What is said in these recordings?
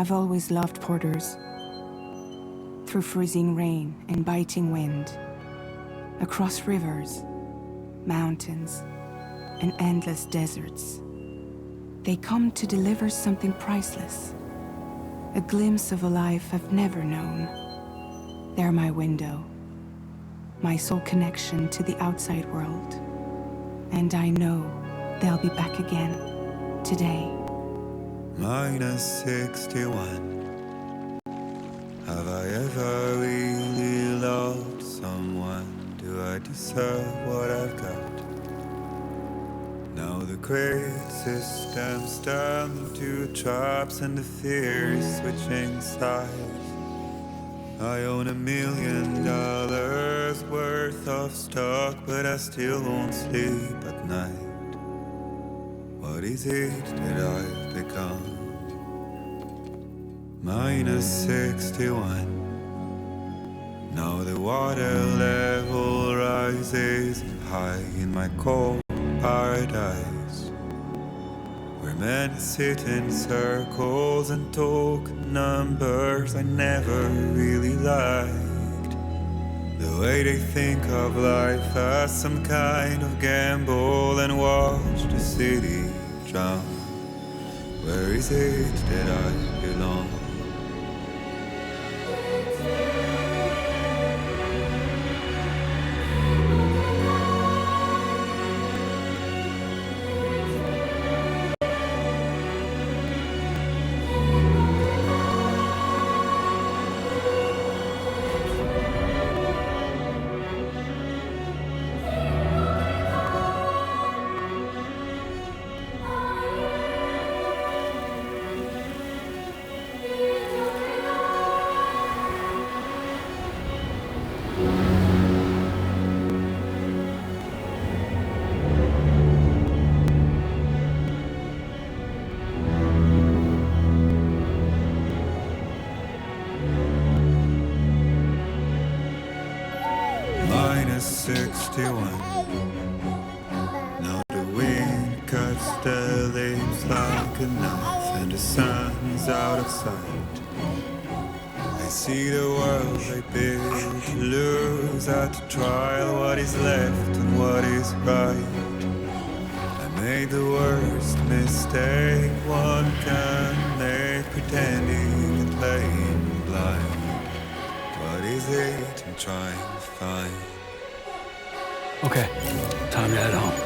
I've always loved porters. Through freezing rain and biting wind, across rivers, mountains, and endless deserts, they come to deliver something priceless, a glimpse of a life I've never known. They're my window, my sole connection to the outside world. And I know they'll be back again, today. -61. Have I ever really loved someone? Do I deserve what I've got? Now the great systems turn into traps and the fears switching sides. I own $1 million worth of stock, but I still won't sleep at night. What is it that I've become? -61. Now the water level rises high in my cold paradise, where men sit in circles and talk numbers I never really liked. The way they think of life as some kind of gamble and watch the city drown. Where is it that I belong? -61. Now the wind cuts the leaves like a knife, and the sun's out of sight. I see the world I built lose at the trial, what is left and what is right. I made the worst mistake one can make, pretending and playing blind. What is it I'm trying to find? Okay, time to head home.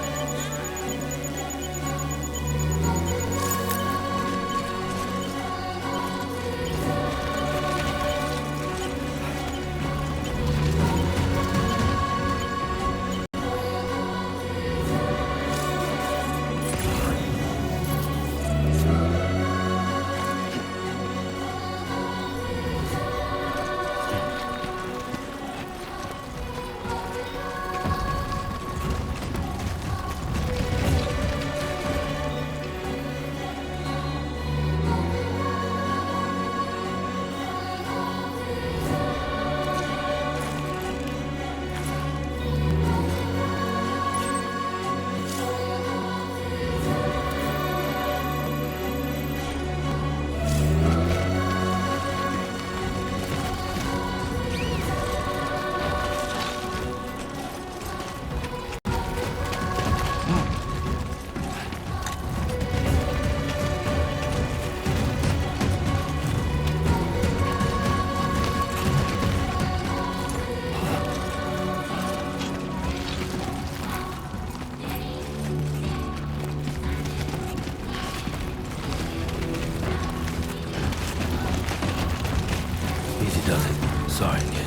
Easy does it. Sorry, kid.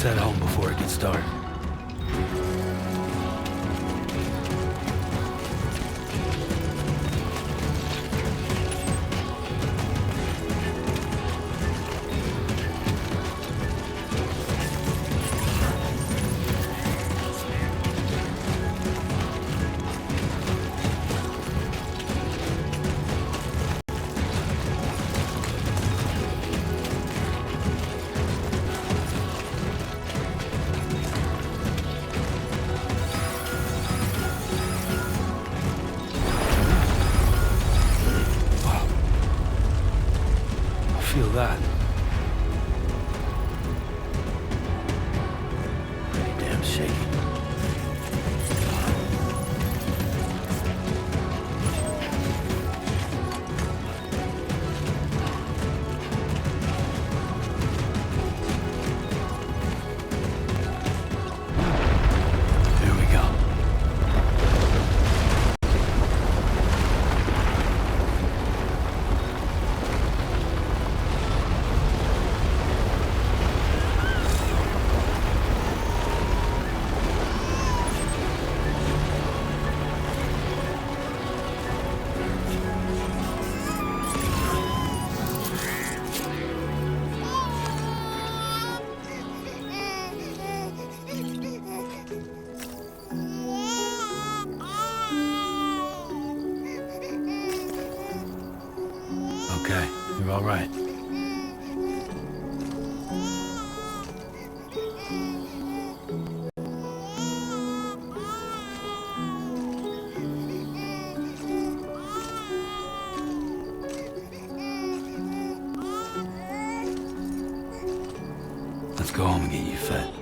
Let's head home before it gets dark. Feel that. Pretty damn shaky. Here we go. Okay, you're all right. Let's go home and get you fed.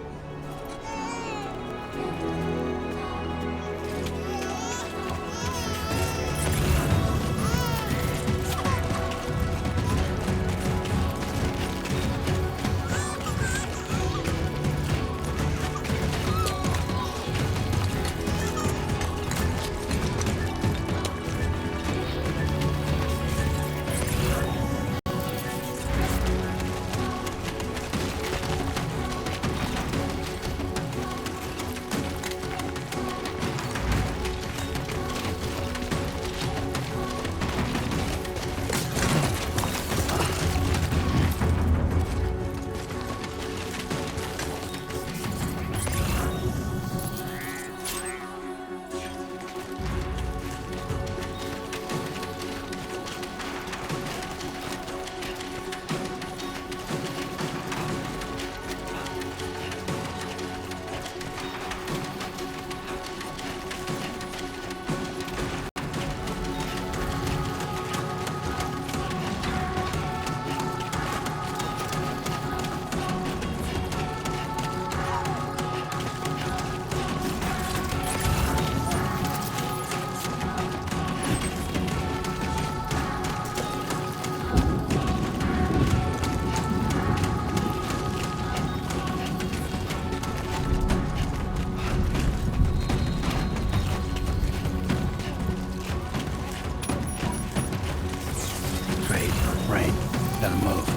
Rain. Gotta move.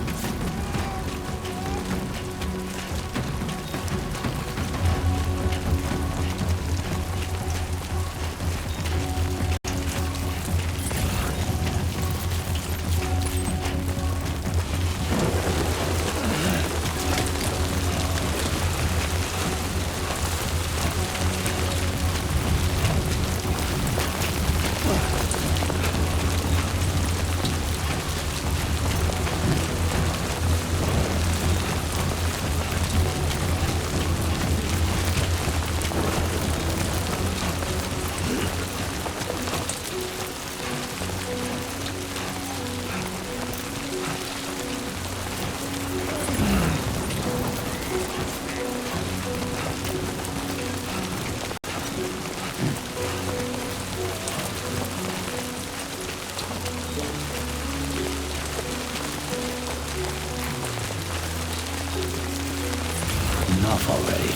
Enough already.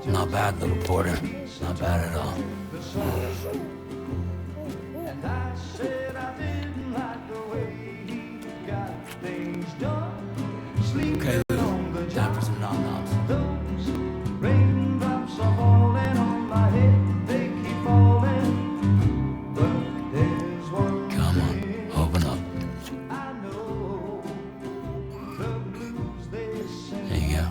Not bad, little porter. Not bad at all. Okay, Lou. Time for some nom-noms. Come on, open up. There you go.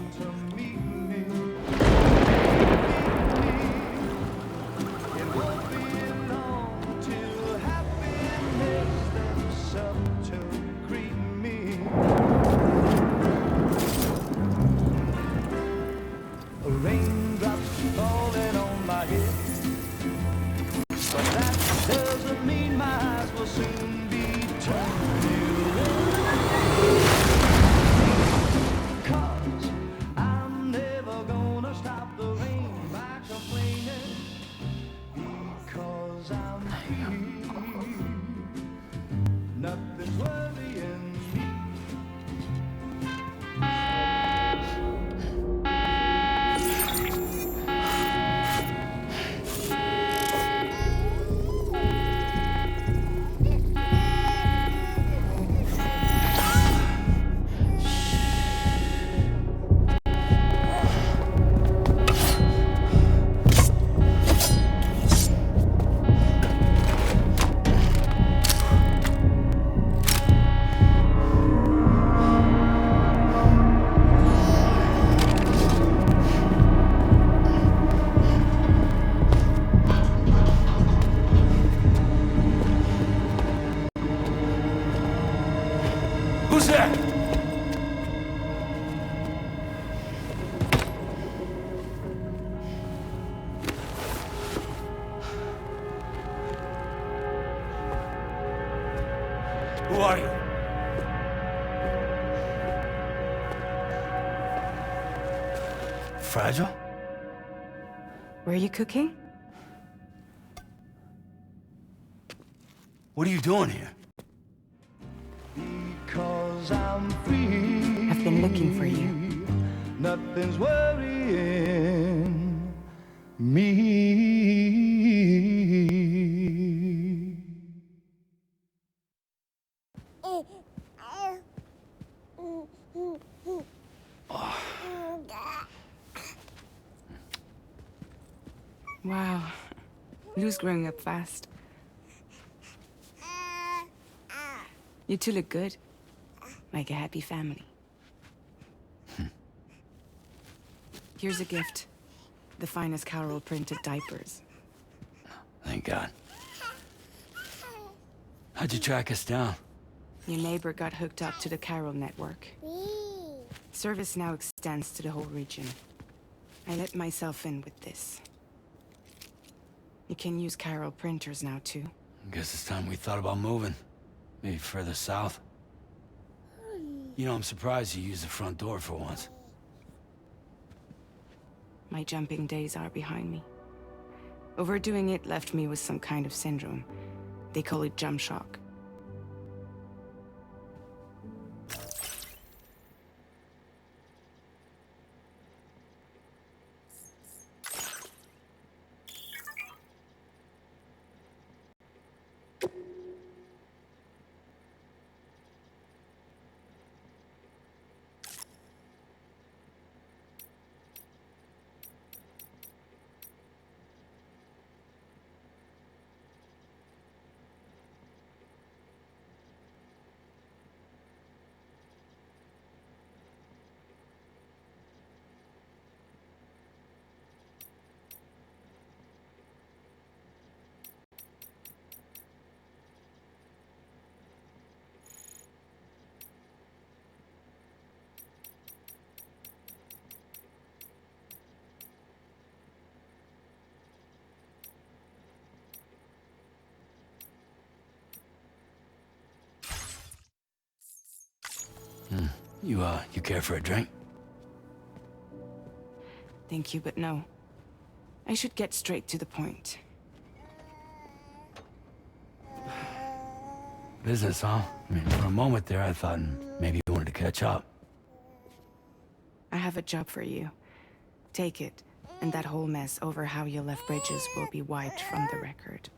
Who's there? Who are you? Fragile? Were you cooking? What are you doing here? Because I'm free. I've been looking for you. Nothing's worrying me. Wow. Lou's growing up fast. You two look good. Like a happy family. Here's a gift. The finest Chiral printed diapers. Thank God. How'd you track us down? Your neighbor got hooked up to the Chiral network. Service now extends to the whole region. I let myself in with this. You can use Chiral printers now too. Guess it's time we thought about moving. Maybe further south. You know, I'm surprised you used the front door for once. My jumping days are behind me. Overdoing it left me with some kind of syndrome. They call it jump shock. You care for a drink? Thank you, but no. I should get straight to the point. Business, huh? I mean, for a moment there, I thought maybe you wanted to catch up. I have a job for you. Take it, and that whole mess over how you left Bridges will be wiped from the record.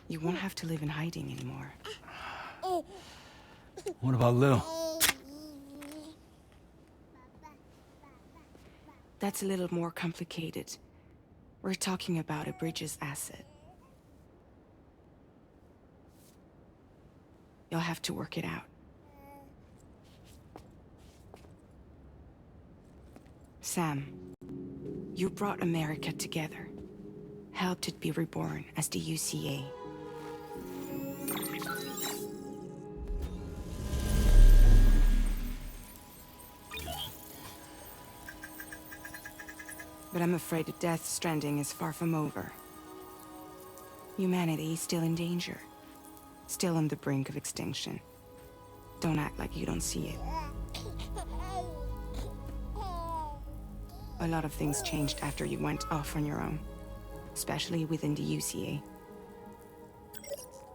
You won't have to live in hiding anymore. What about Lil? That's a little more complicated. We're talking about a Bridges asset. You'll have to work it out. Sam, you brought America together. Helped it be reborn as the UCA. But I'm afraid the death Stranding is far from over. Humanity is still in danger. Still on the brink of extinction. Don't act like you don't see it. A lot of things changed after you went off on your own. Especially within the UCA.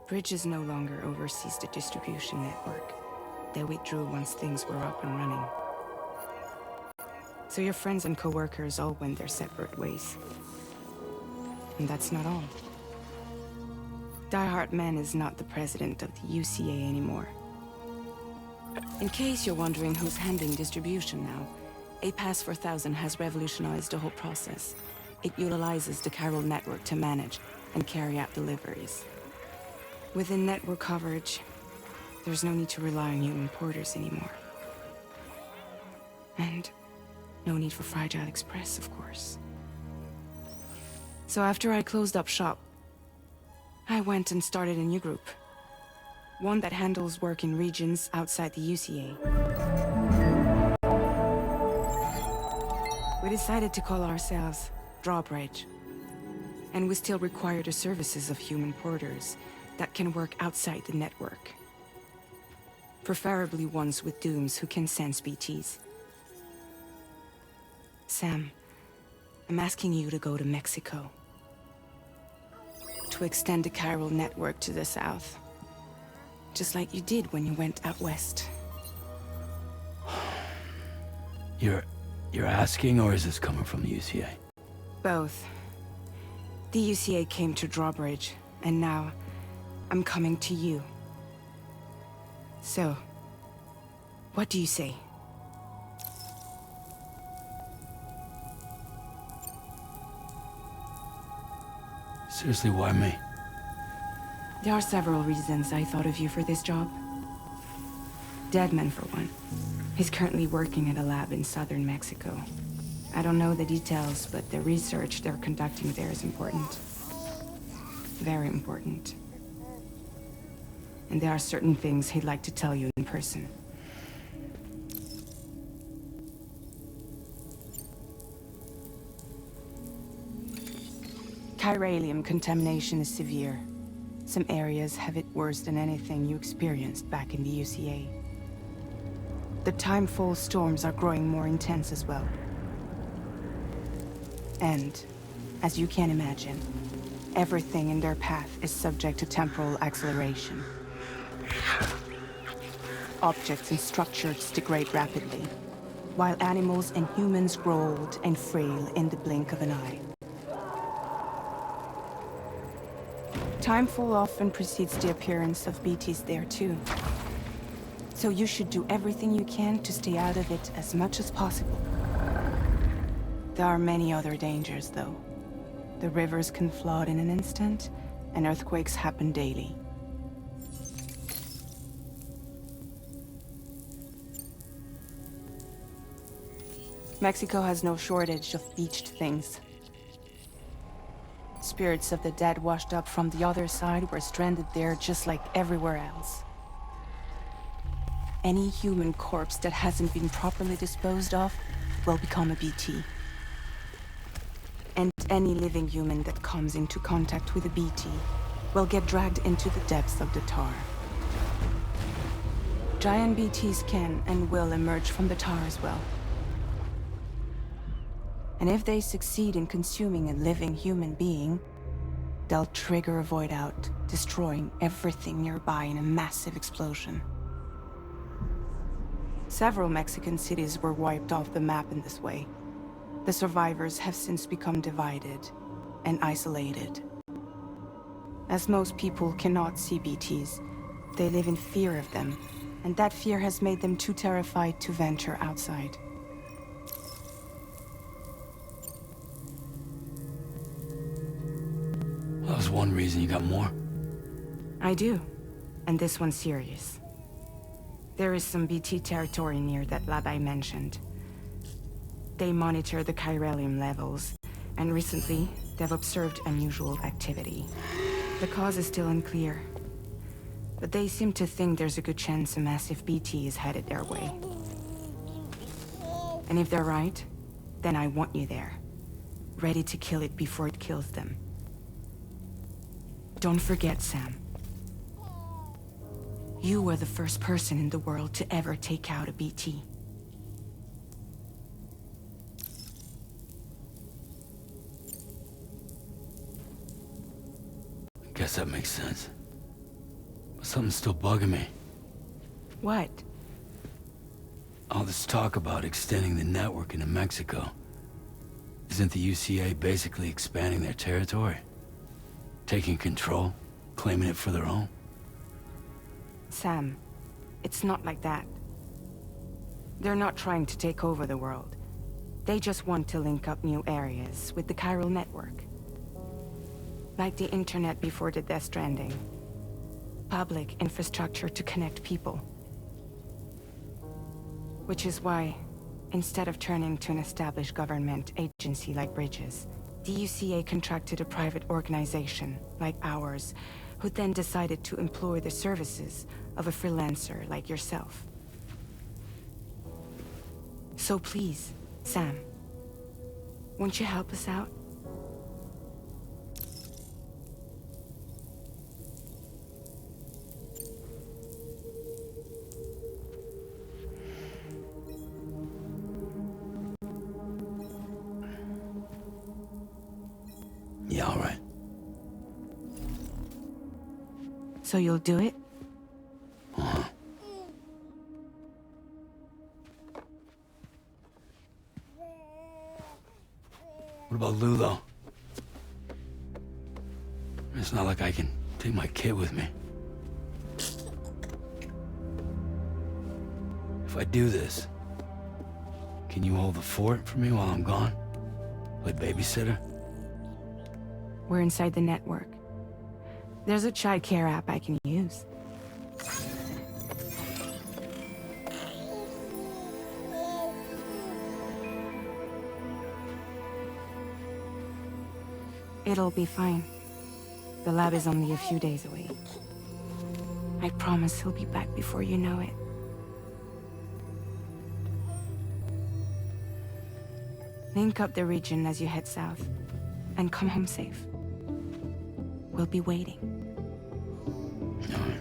Bridges no longer oversees the distribution network. They withdrew once things were up and running. So your friends and co-workers all went their separate ways. And that's not all. Die Hard Man is not the president of the UCA anymore. In case you're wondering who's handling distribution now, A Pass 4000 has revolutionized the whole process. It utilizes the Chiral network to manage and carry out deliveries. Within network coverage, there's no need to rely on human porters anymore. And no need for Fragile Express, of course. So after I closed up shop, I went and started a new group. One that handles work in regions outside the UCA. We decided to call ourselves Drawbridge. And we still require the services of human porters that can work outside the network. Preferably ones with dooms who can sense BTs. Sam, I'm asking you to go to Mexico. To extend the Chiral network to the south. Just like you did when you went out west. You're asking, or is this coming from the UCA? Both. The UCA came to Drawbridge, and now I'm coming to you. So, what do you say? Seriously, why me? There are several reasons I thought of you for this job. Deadman, for one. He's currently working at a lab in southern Mexico. I don't know the details, but the research they're conducting there is important. Very important. And there are certain things he'd like to tell you in person. Chiralium contamination is severe. Some areas have it worse than anything you experienced back in the UCA. The timefall storms are growing more intense as well. And, as you can imagine, everything in their path is subject to temporal acceleration. Objects and structures degrade rapidly, while animals and humans grow old and frail in the blink of an eye. Timefall often precedes the appearance of BTs there too. So you should do everything you can to stay out of it as much as possible. There are many other dangers, though. The rivers can flood in an instant, and earthquakes happen daily. Mexico has no shortage of beached things. Spirits of the dead washed up from the other side were stranded there just like everywhere else. Any human corpse that hasn't been properly disposed of will become a BT. And any living human that comes into contact with a BT will get dragged into the depths of the tar. Giant BTs can and will emerge from the tar as well. And if they succeed in consuming a living human being, they'll trigger a void out, destroying everything nearby in a massive explosion. Several Mexican cities were wiped off the map in this way. The survivors have since become divided and isolated. As most people cannot see BTs, they live in fear of them, and that fear has made them too terrified to venture outside. That was one reason you got more. I do, and this one's serious. There is some BT territory near that lab I mentioned. They monitor the chiralium levels, and recently, they've observed unusual activity. The cause is still unclear, but they seem to think there's a good chance a massive BT is headed their way. And if they're right, then I want you there, ready to kill it before it kills them. Don't forget, Sam. You were the first person in the world to ever take out a BT. Guess that makes sense. But something's still bugging me. What? All this talk about extending the network into Mexico. Isn't the UCA basically expanding their territory? Taking control, claiming it for their own? Sam, it's not like that. They're not trying to take over the world. They just want to link up new areas with the Chiral network. Like the internet before the Death Stranding. Public infrastructure to connect people. Which is why, instead of turning to an established government agency like Bridges, the UCA contracted a private organization, like ours, who then decided to employ the services of a freelancer like yourself. So please, Sam, won't you help us out? Yeah, all right. So you'll do it? Uh-huh. What about Lou, though? It's not like I can take my kid with me. If I do this, can you hold the fort for me while I'm gone? Play babysitter? We're inside the network. There's a child care app I can use. It'll be fine. The lab is only a few days away. I promise he'll be back before you know it. Link up the region as you head south, and come home safe. We'll be waiting. All right.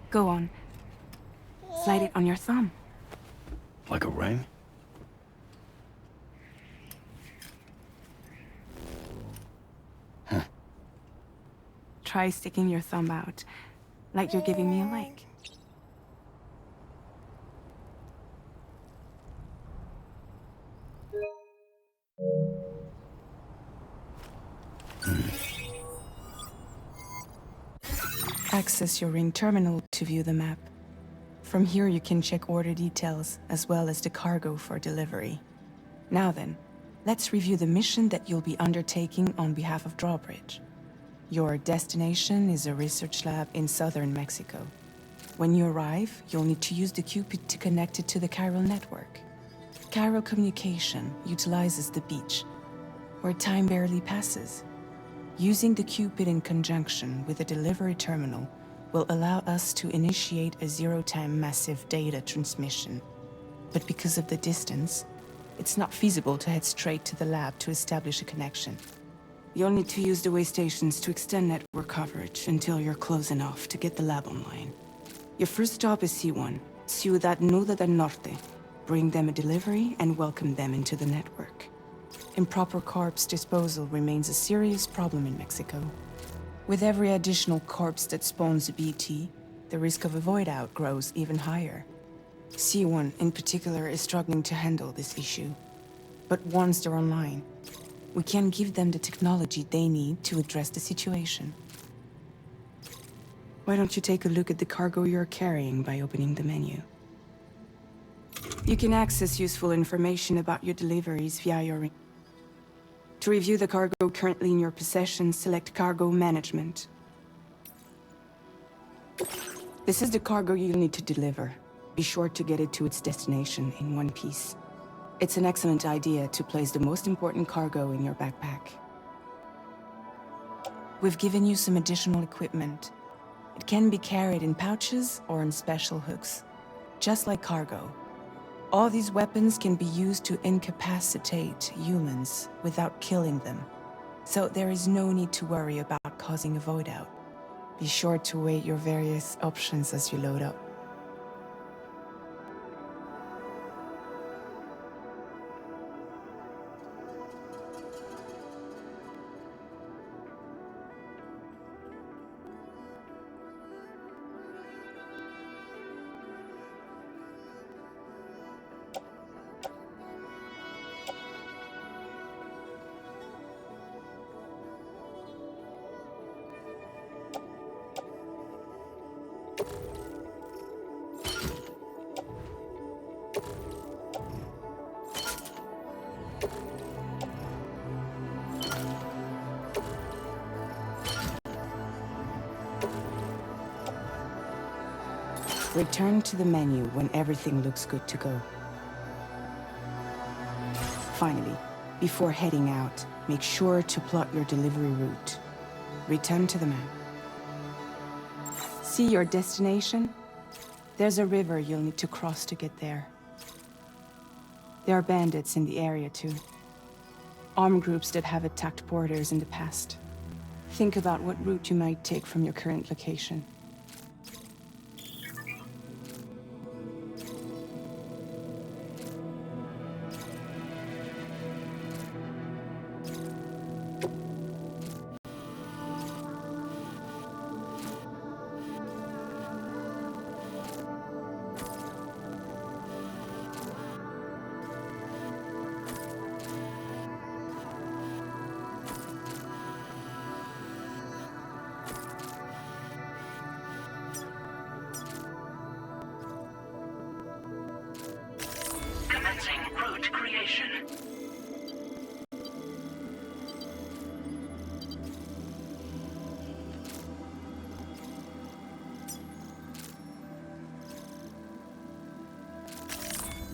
Go on. Slide it on your thumb. Like a ring? Huh. Try sticking your thumb out, like you're giving me a like. Access your ring terminal to view the map. From here you can check order details, as well as the cargo for delivery. Now then, let's review the mission that you'll be undertaking on behalf of Drawbridge. Your destination is a research lab in southern Mexico. When you arrive, you'll need to use the Cupid to connect it to the Chiral network. Chiral communication utilizes the beach, where time barely passes. Using the Cupid in conjunction with a delivery terminal will allow us to initiate a zero-time massive data transmission. But because of the distance, it's not feasible to head straight to the lab to establish a connection. You'll need to use the way stations to extend network coverage until you're close enough to get the lab online. Your first stop is C1, Ciudad Nuda del Norte. Bring them a delivery and welcome them into the network. Improper corpse disposal remains a serious problem in Mexico. With every additional corpse that spawns a BT, the risk of a void out grows even higher. C1 in particular is struggling to handle this issue. But once they're online, we can give them the technology they need to address the situation. Why don't you take a look at the cargo you're carrying by opening the menu? You can access useful information about your deliveries via your ring. To review the cargo currently in your possession, select Cargo Management. This is the cargo you'll need to deliver. Be sure to get it to its destination in one piece. It's an excellent idea to place the most important cargo in your backpack. We've given you some additional equipment. It can be carried in pouches or on special hooks, just like cargo. All these weapons can be used to incapacitate humans without killing them, so there is no need to worry about causing a void out. Be sure to weigh your various options as you load up. Return to the menu when everything looks good to go. Finally, before heading out, make sure to plot your delivery route. Return to the map. See your destination? There's a river you'll need to cross to get there. There are bandits in the area too. Armed groups that have attacked borders in the past. Think about what route you might take from your current location. Commencing route creation.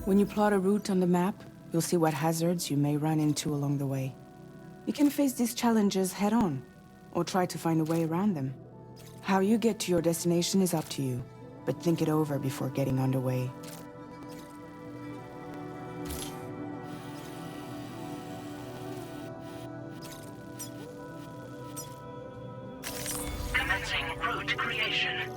When you plot a route on the map, you'll see what hazards you may run into along the way. You can face these challenges head-on, or try to find a way around them. How you get to your destination is up to you, but think it over before getting underway. Commencing route creation.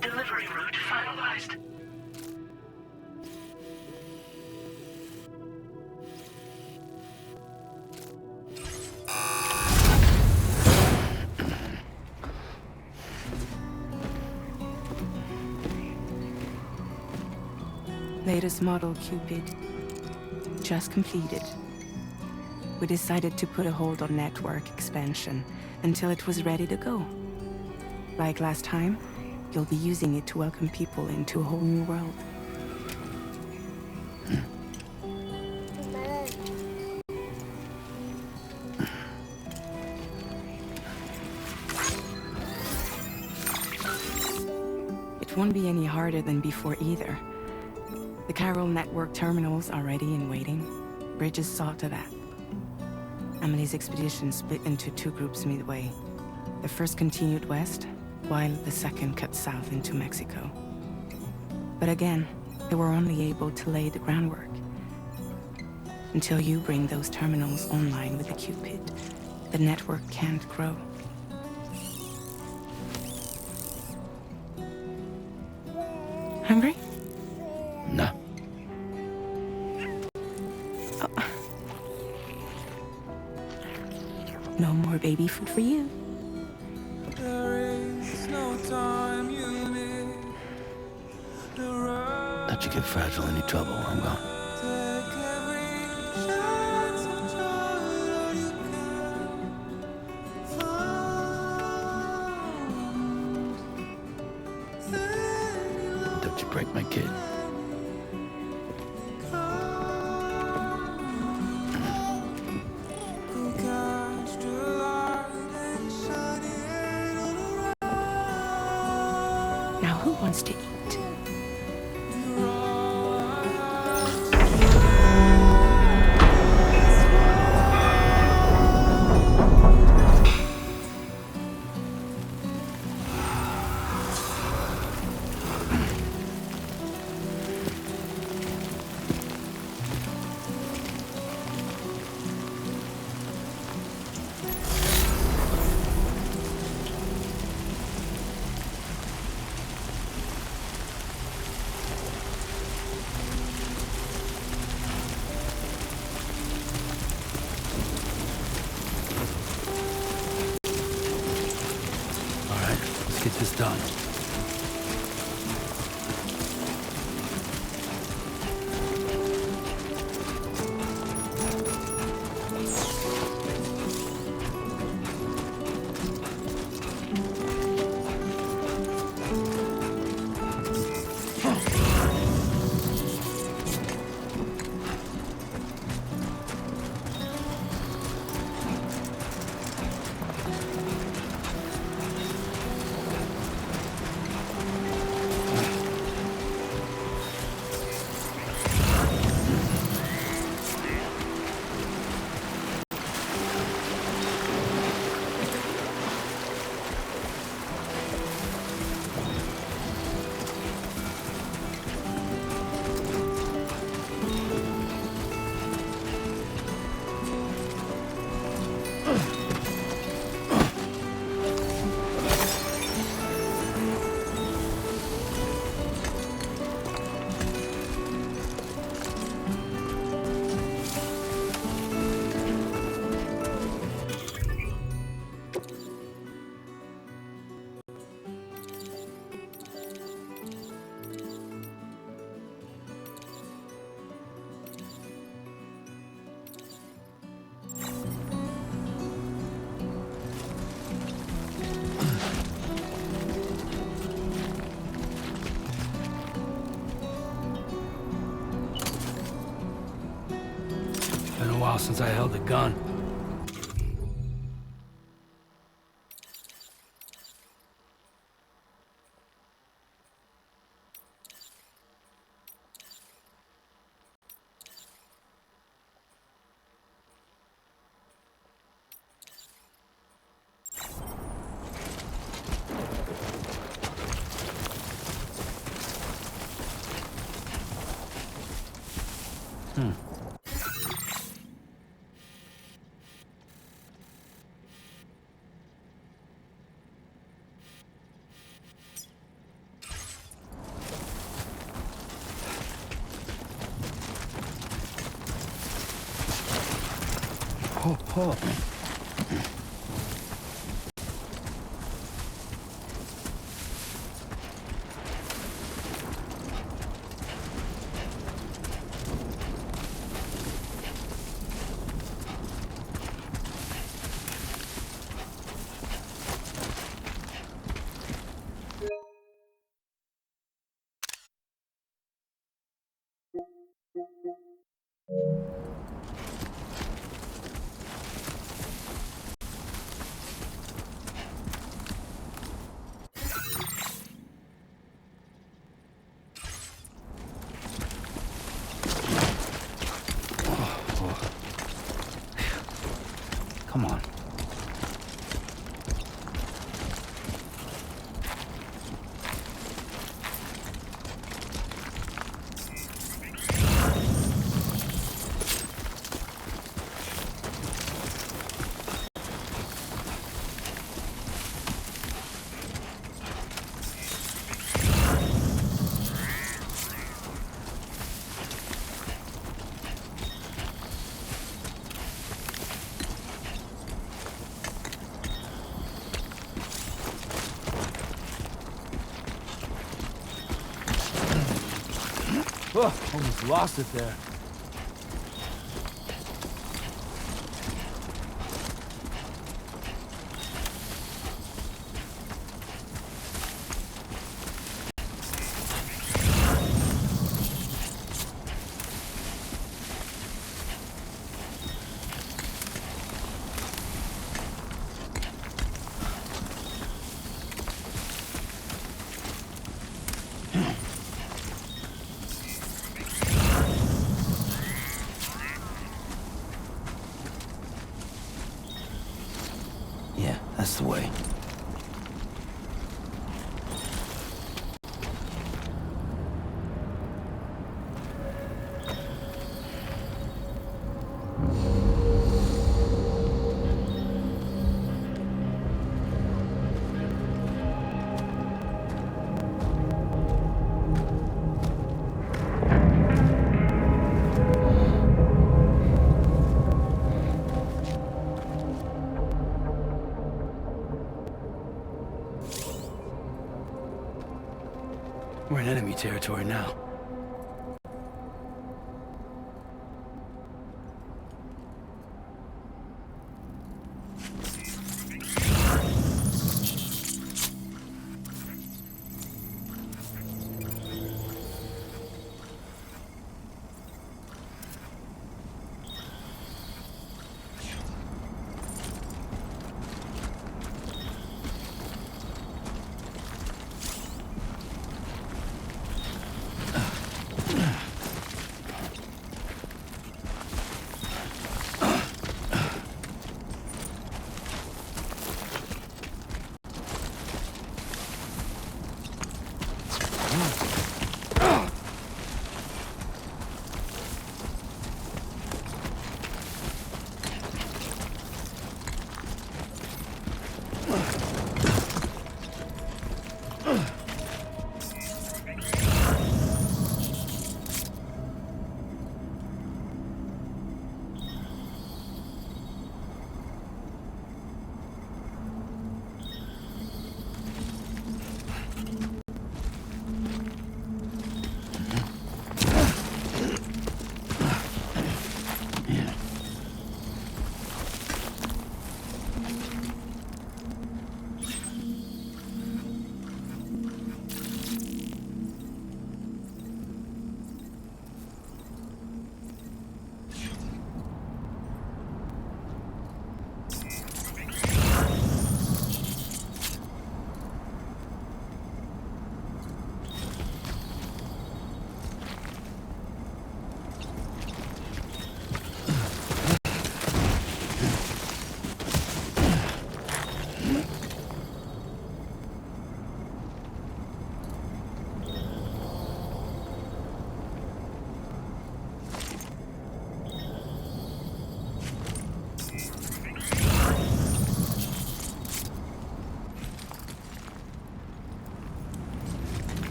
Delivery route finalized. Latest model, Cupid. Just completed. We decided to put a hold on network expansion until it was ready to go. Like last time, you'll be using it to welcome people into a whole new world. It won't be any harder than before either. The Chiral network terminals are ready and waiting. Bridges saw to that. Emily's expedition split into two groups midway. The first continued west, while the second cut south into Mexico. But again, they were only able to lay the groundwork. Until you bring those terminals online with the Cupid, the network can't grow. Hungry? No. No more baby food for you. Let you get fragile, any trouble, I'm gone. Don't you break my kid. Now who wants to eat? while since I held a gun. Oh. Come on. Oh, almost lost it there. Yeah, that's the way. We're in enemy territory now.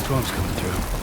Storm's coming through.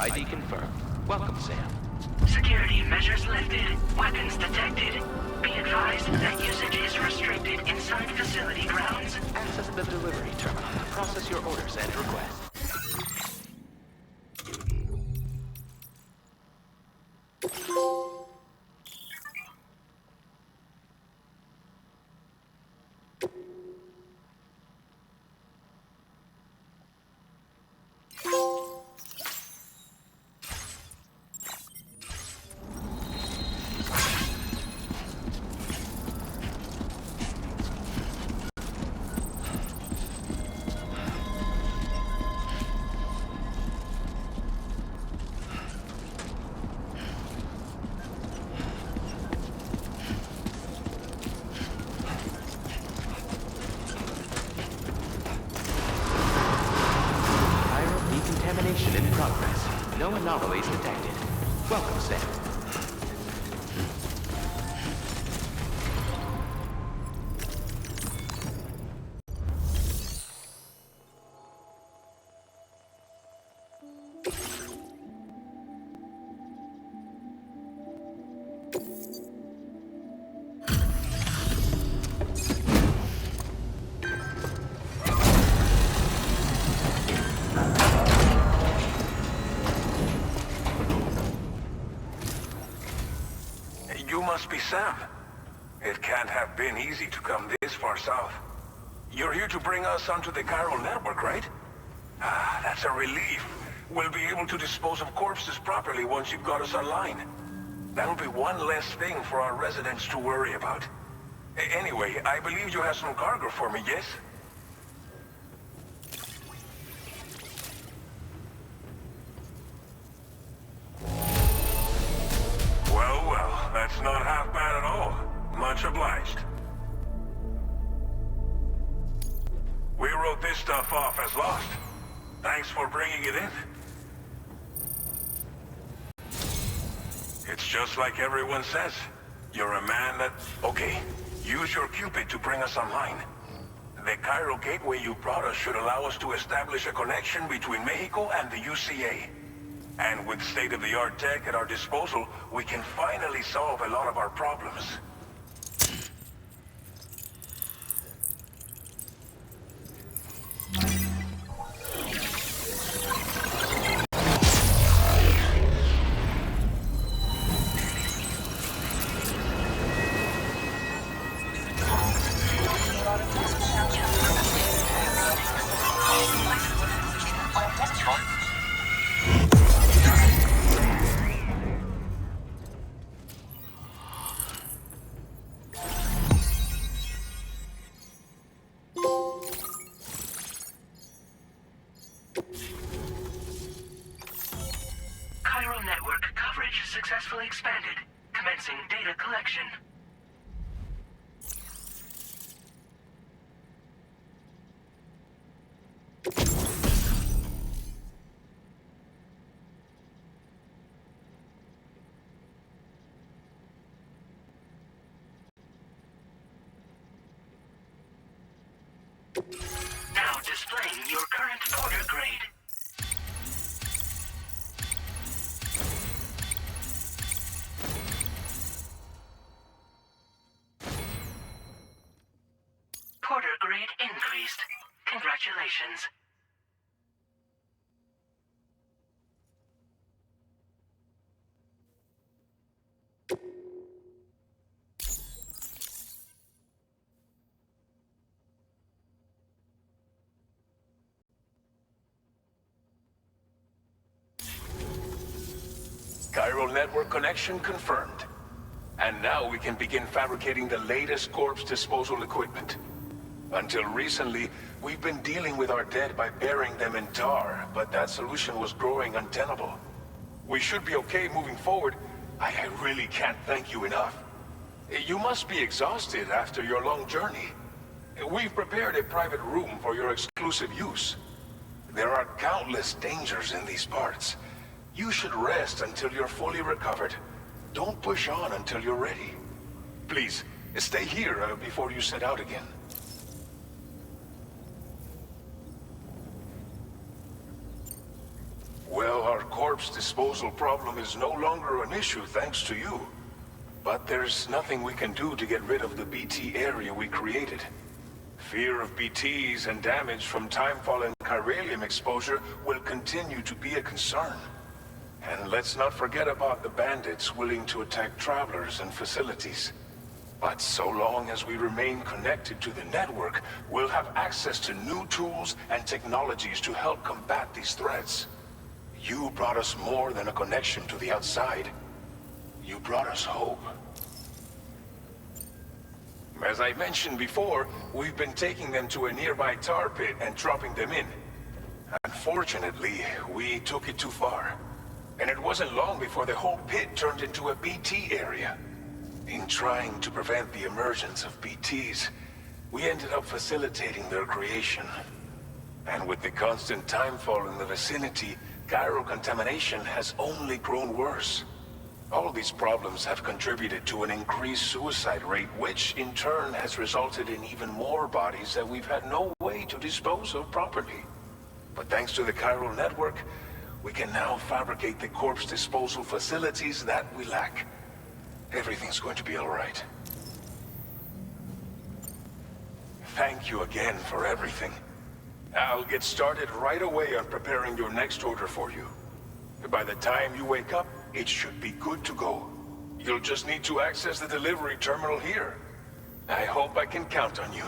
ID confirmed. Welcome, Sam. Security measures lifted. Weapons detected. Be advised that usage is restricted inside facility grounds. Access the delivery terminal to process your orders and requests. Decontamination in progress. No anomalies detected. Welcome, Sam. You must be Sam. It can't have been easy to come this far south. You're here to bring us onto the Chiral network, right? Ah, that's a relief. We'll be able to dispose of corpses properly once you've got us online. That'll be one less thing for our residents to worry about. Anyway, I believe you have some cargo for me, yes? Well, that's not half bad at all. Much obliged. We wrote this stuff off as lost. Thanks for bringing it in. It's just like everyone says. You're a man that... Okay, use your Cupid to bring us online. The Chiral gateway you brought us should allow us to establish a connection between Mexico and the UCA. And with state-of-the-art tech at our disposal, we can finally solve a lot of our problems. Chiral network coverage successfully expanded. Commencing data collection. Now displaying your current order grade. Porter grade increased. Congratulations. Chiral network connection confirmed. And now we can begin fabricating the latest corpse disposal equipment. Until recently, we've been dealing with our dead by burying them in tar, but that solution was growing untenable. We should be okay moving forward. I really can't thank you enough. You must be exhausted after your long journey. We've prepared a private room for your exclusive use. There are countless dangers in these parts. You should rest until you're fully recovered. Don't push on until you're ready. Please, stay here before you set out again. Well, our corpse corpse disposal problem is no longer an issue thanks to you. But there's nothing we can do to get rid of the BT area we created. Fear of BTs and damage from timefall and chiralium exposure will continue to be a concern. And let's not forget about the bandits willing to attack travelers and facilities. But so long as we remain connected to the network, we'll have access to new tools and technologies to help combat these threats. You brought us more than a connection to the outside. You brought us hope. As I mentioned before, we've been taking them to a nearby tar pit and dropping them in. Unfortunately, we took it too far. And it wasn't long before the whole pit turned into a BT area. In trying to prevent the emergence of BTs, we ended up facilitating their creation. And with the constant timefall in the vicinity, chiral contamination has only grown worse. All these problems have contributed to an increased suicide rate, which in turn has resulted in even more bodies that we've had no way to dispose of properly. But thanks to the chiral network, we can now fabricate the corpse disposal facilities that we lack. Everything's going to be all right. Thank you again for everything. I'll get started right away on preparing your next order for you. By the time you wake up, it should be good to go. You'll just need to access the delivery terminal here. I hope I can count on you.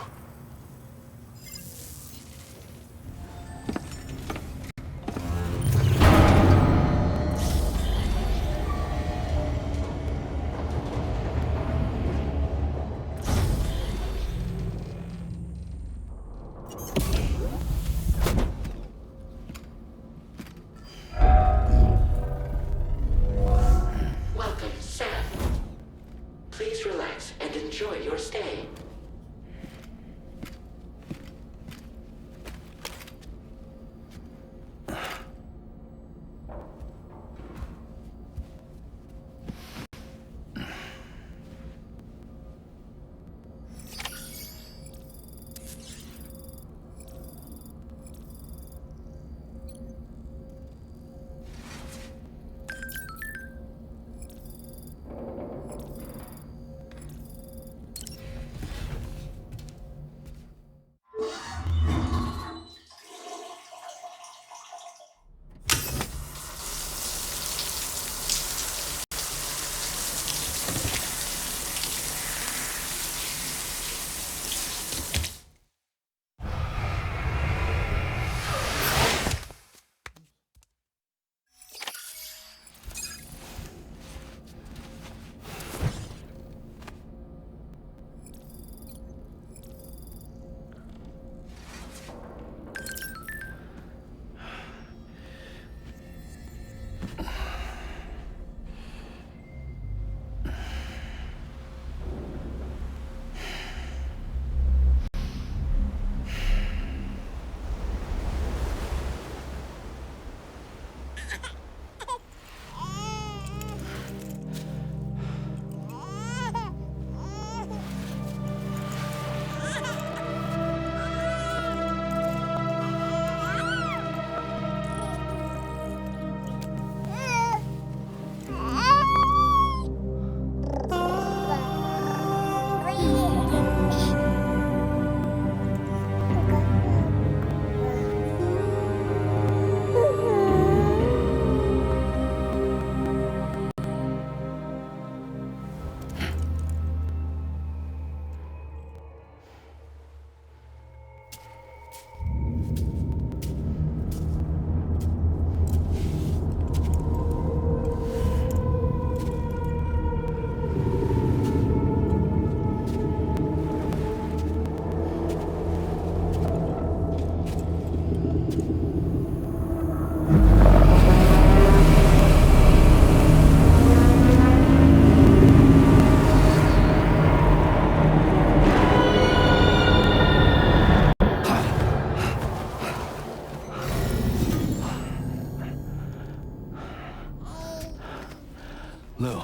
Lou.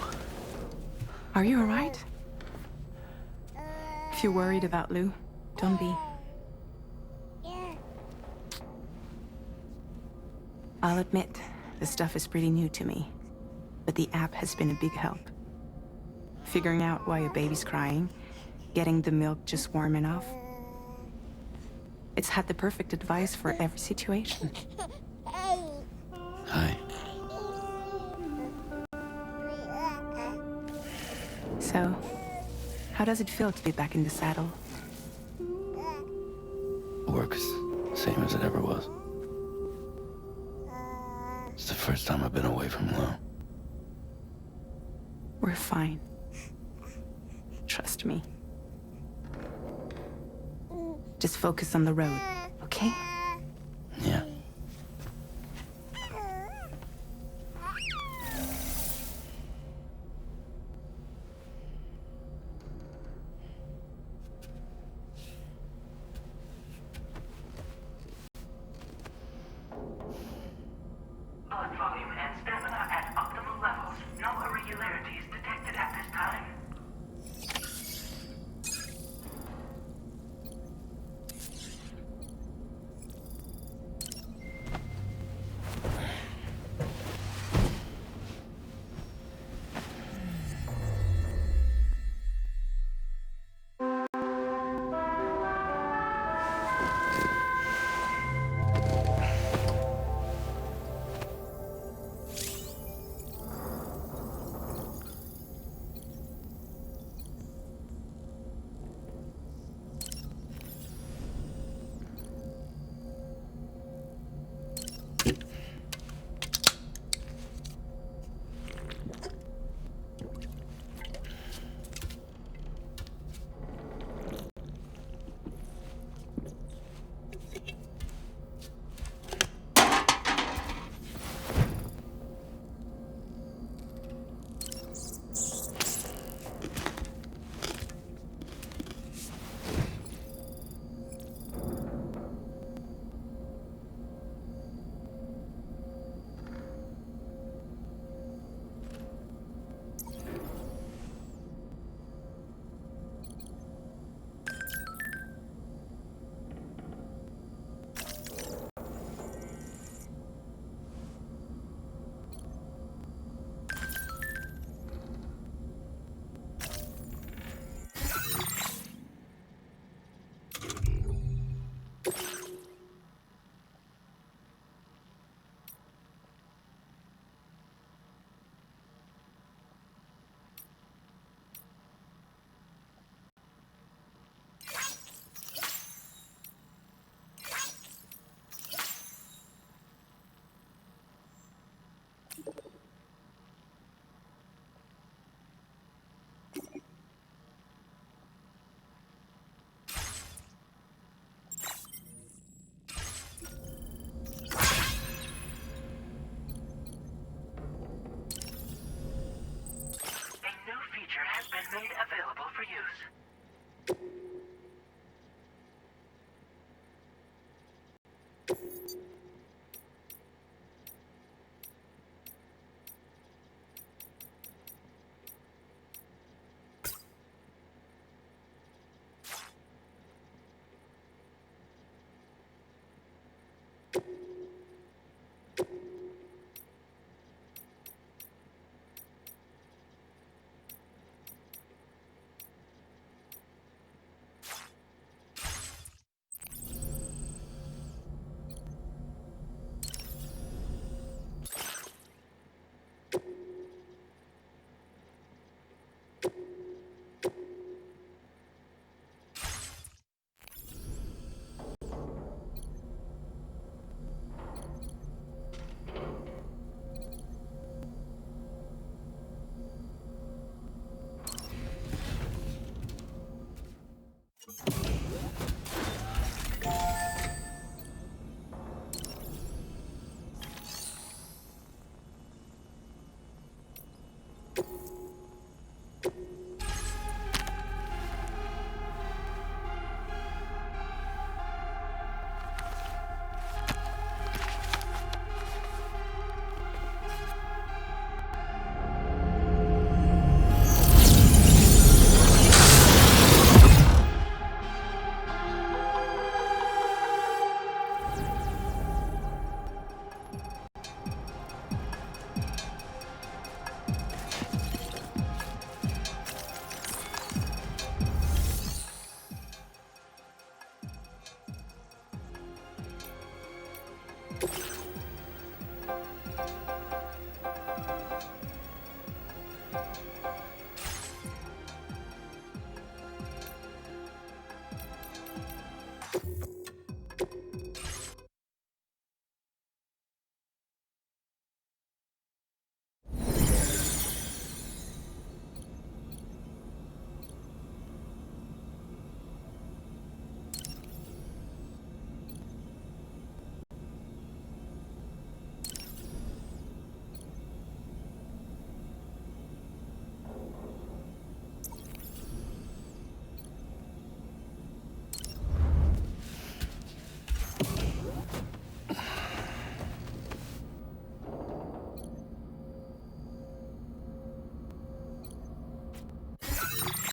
Are you alright? If you're worried about Lou, don't be. I'll admit, the stuff is pretty new to me, but the app has been a big help. Figuring out why a baby's crying, getting the milk just warm enough. It's had the perfect advice for every situation. Hi. So, how does it feel to be back in the saddle? Work is the same as it ever was. It's the first time I've been away from Lo. We're fine. Trust me. Just focus on the road, okay?